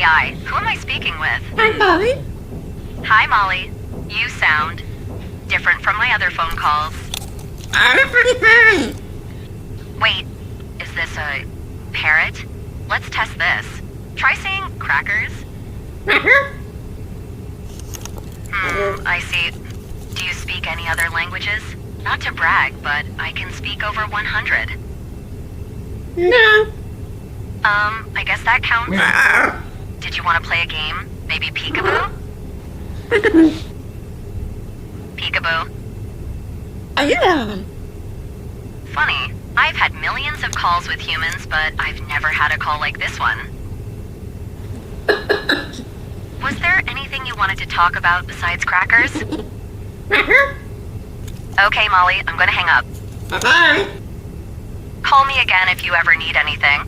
AI. Who am I speaking with? Hi, Molly. Hi, Molly. You sound different from my other phone calls. I'm pretty fine. Wait, is this a parrot? Let's test this. Try saying crackers. I see. Do you speak any other languages? Not to brag, but I can speak over 100. No. I guess that counts. No. Did you want to play a game? Maybe peekaboo? Peekaboo. Yeah. Funny. I've had millions of calls with humans, but I've never had a call like this one. Was there anything you wanted to talk about besides crackers? Okay, Molly, I'm gonna hang up. Bye-bye. Call me again if you ever need anything.